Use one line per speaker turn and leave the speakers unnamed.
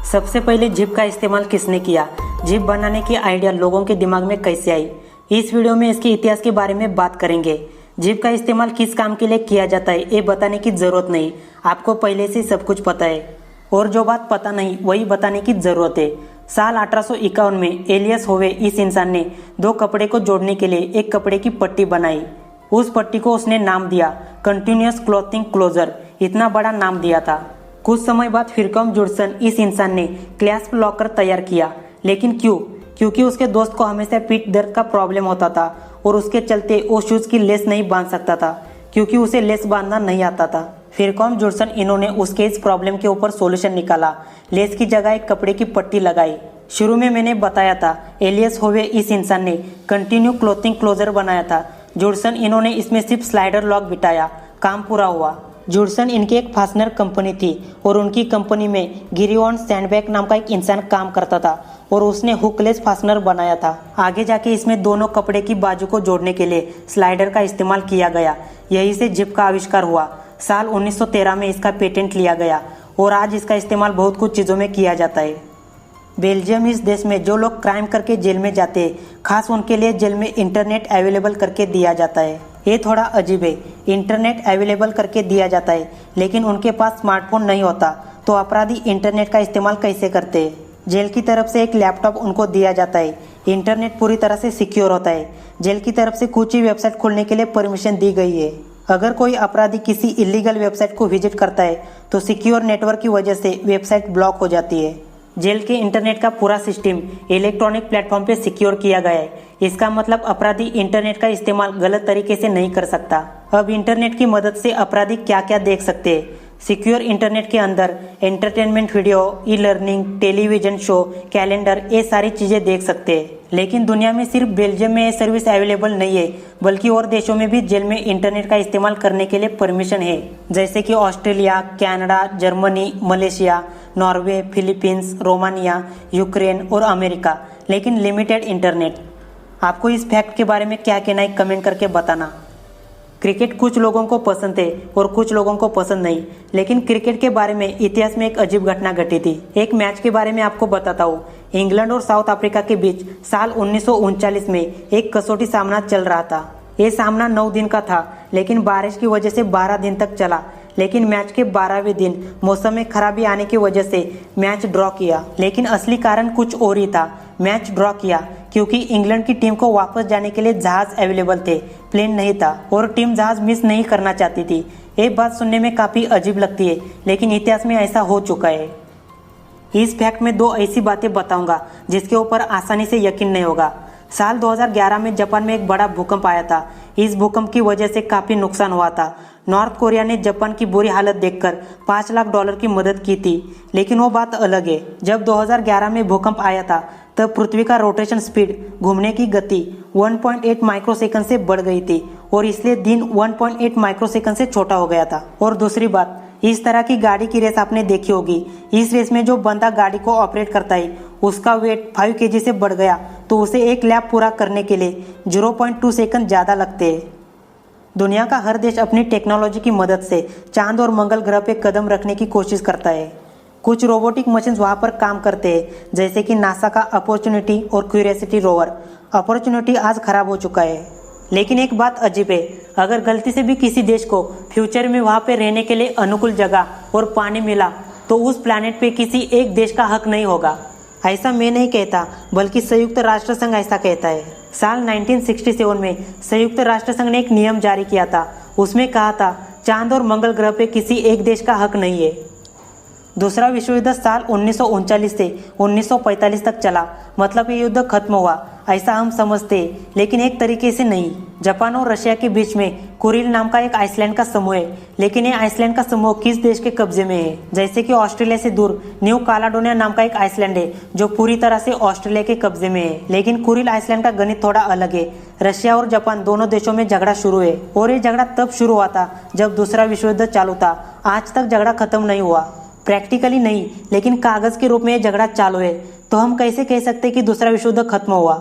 सबसे पहले जिप का इस्तेमाल किसने किया? जिप बनाने की आइडिया लोगों के दिमाग में कैसे आई? इस वीडियो में इसके इतिहास के बारे में बात करेंगे। जिप का इस्तेमाल किस काम के लिए किया जाता है ये बताने की जरूरत नहीं, आपको पहले से सब कुछ पता है। और जो बात पता नहीं वही बताने की जरूरत है। साल 1851 में एलियस होवे इस इंसान ने दो कपड़े को जोड़ने के लिए एक कपड़े की पट्टी बनाई। उस पट्टी को उसने नाम दिया कंटिन्यूअस क्लॉथिंग क्लोजर। इतना बड़ा नाम दिया था। कुछ समय बाद फिरकॉम जुडसन इस इंसान ने क्लैस्प लॉकर तैयार किया। लेकिन क्यों? क्योंकि उसके दोस्त को हमेशा पीठ दर्द का प्रॉब्लम होता था और उसके चलते वो शूज की लेस नहीं बांध सकता था क्योंकि उसे लेस बांधना नहीं आता था। फिरकॉम जुडसन इन्होंने उसके इस प्रॉब्लम के ऊपर सॉल्यूशन निकाला। लेस की जगह एक कपड़े की पट्टी लगाई। शुरू में मैंने बताया था एलियस होवे इस इंसान ने कंटिन्यू क्लोथिंग क्लोजर बनाया था। जुडसन इन्होंने इसमें सिर्फ स्लाइडर लॉक बिठाया, काम पूरा हुआ। जुडसन इनकी एक फास्टनर कंपनी थी और उनकी कंपनी में गिरिओन सैंडबैग नाम का एक इंसान काम करता था और उसने हुकलेस फास्टनर बनाया था। आगे जाके इसमें दोनों कपड़े की बाजू को जोड़ने के लिए स्लाइडर का इस्तेमाल किया गया। यही से जिप का आविष्कार हुआ। साल 1913 में इसका पेटेंट लिया गया और आज इसका इस्तेमाल बहुत कुछ चीज़ों में किया जाता है। बेल्जियम इस देश में जो लोग क्राइम करके जेल में जाते हैं, खास उनके लिए जेल में इंटरनेट अवेलेबल करके दिया जाता है। ये थोड़ा अजीब है, इंटरनेट अवेलेबल करके दिया जाता है लेकिन उनके पास स्मार्टफोन नहीं होता, तो अपराधी इंटरनेट का इस्तेमाल कैसे करते हैं? जेल की तरफ से एक लैपटॉप उनको दिया जाता है। इंटरनेट पूरी तरह से सिक्योर होता है। जेल की तरफ से कुछ ही वेबसाइट खोलने के लिए परमिशन दी गई है। अगर कोई अपराधी किसी इलीगल वेबसाइट को विजिट करता है तो सिक्योर नेटवर्क की वजह से वेबसाइट ब्लॉक हो जाती है। जेल के इंटरनेट का पूरा सिस्टम इलेक्ट्रॉनिक प्लेटफॉर्म पे सिक्योर किया गया है। इसका मतलब अपराधी इंटरनेट का इस्तेमाल गलत तरीके से नहीं कर सकता। अब इंटरनेट की मदद से अपराधी क्या क्या देख सकते हैं? सिक्योर इंटरनेट के अंदर entertainment video, e learning, television show, calendar, ये सारी चीज़ें देख सकते हैं। लेकिन दुनिया में सिर्फ बेल्जियम में ये सर्विस अवेलेबल नहीं है, बल्कि और देशों में भी जेल में इंटरनेट का इस्तेमाल करने के लिए परमिशन है, जैसे कि Australia, Canada, Germany, Malaysia, Norway, Philippines, Romania, Ukraine और अमेरिका। लेकिन लिमिटेड इंटरनेट। आपको इस फैक्ट के बारे में क्या कहना है कमेंट करके बताना। क्रिकेट कुछ लोगों को पसंद है और कुछ लोगों को पसंद नहीं, लेकिन क्रिकेट के बारे में इतिहास में एक अजीब घटना घटी थी। एक मैच के बारे में आपको बताता हूँ। इंग्लैंड और साउथ अफ्रीका के बीच साल 1939 में एक कसौटी सामना चल रहा था। ये सामना 9 दिन का था, लेकिन बारिश की वजह से 12 दिन तक चला। लेकिन मैच के 12वें दिन मौसम में खराबी आने की वजह से मैच ड्रॉ किया। लेकिन असली कारण कुछ और ही था। मैच ड्रॉ किया क्योंकि इंग्लैंड की टीम को वापस जाने के लिए जहाज अवेलेबल थे, प्लेन नहीं था और टीम जहाज मिस नहीं करना चाहती थी। ये बात सुनने में काफ़ी अजीब लगती है, लेकिन इतिहास में ऐसा हो चुका है। इस फैक्ट में 2 ऐसी बातें बताऊंगा जिसके ऊपर आसानी से यकीन नहीं होगा। साल 2011 में जापान में एक बड़ा भूकंप आया था। इस भूकंप की वजह से काफ़ी नुकसान हुआ था। नॉर्थ कोरिया ने जापान की बुरी हालत देखकर $5 लाख की मदद की थी। लेकिन वो बात अलग है। जब 2011 में भूकंप आया था तब पृथ्वी का रोटेशन स्पीड, घूमने की गति 1.8 माइक्रोसेकंड से बढ़ गई थी और इसलिए दिन 1.8 माइक्रोसेकंड से छोटा हो गया था। और दूसरी बात, इस तरह की गाड़ी की रेस आपने देखी होगी। इस रेस में जो बंदा गाड़ी को ऑपरेट करता है उसका वेट 5 kg से बढ़ गया तो उसे एक लैप पूरा करने के लिए 0.2 सेकंड ज़्यादा लगते हैं। दुनिया का हर देश अपनी टेक्नोलॉजी की मदद से चांद और मंगल ग्रह पे कदम रखने की कोशिश करता है। कुछ रोबोटिक मशीन्स वहाँ पर काम करते हैं, जैसे कि नासा का अपॉर्चुनिटी और क्यूरियोसिटी रोवर। अपॉर्चुनिटी आज खराब हो चुका है, लेकिन एक बात अजीब है, अगर गलती से भी किसी देश को फ्यूचर में वहाँ पे रहने के लिए अनुकूल जगह और पानी मिला तो उस प्लैनेट पे किसी एक देश का हक नहीं होगा। ऐसा मैं नहीं कहता, बल्कि संयुक्त राष्ट्र संघ ऐसा कहता है। साल 1967 में संयुक्त राष्ट्र संघ ने एक नियम जारी किया था। उसमें कहा था चांद और मंगल ग्रह पे किसी एक देश का हक नहीं है। दूसरा विश्व युद्ध साल 1939 से 1945 तक चला, मतलब ये युद्ध खत्म हुआ ऐसा हम समझते हैं, लेकिन एक तरीके से नहीं। जापान और रशिया के बीच में कुरिल नाम का एक आइसलैंड का समूह है, लेकिन ये आइसलैंड का समूह किस देश के कब्जे में है? जैसे कि ऑस्ट्रेलिया से दूर न्यू कालाडोनिया नाम का एक आइसलैंड है जो पूरी तरह से ऑस्ट्रेलिया के कब्जे में है। लेकिन कुरिल आइसलैंड का गणित थोड़ा अलग है। रशिया और जापान दोनों देशों में झगड़ा शुरू है और ये झगड़ा तब शुरू हुआ था जब दूसरा विश्व युद्ध चालू था। आज तक झगड़ा खत्म नहीं हुआ, प्रैक्टिकली नहीं, लेकिन कागज के रूप में ये झगड़ा चालू है। तो हम कैसे कह सकते कि दूसरा विश्व युद्ध खत्म हुआ?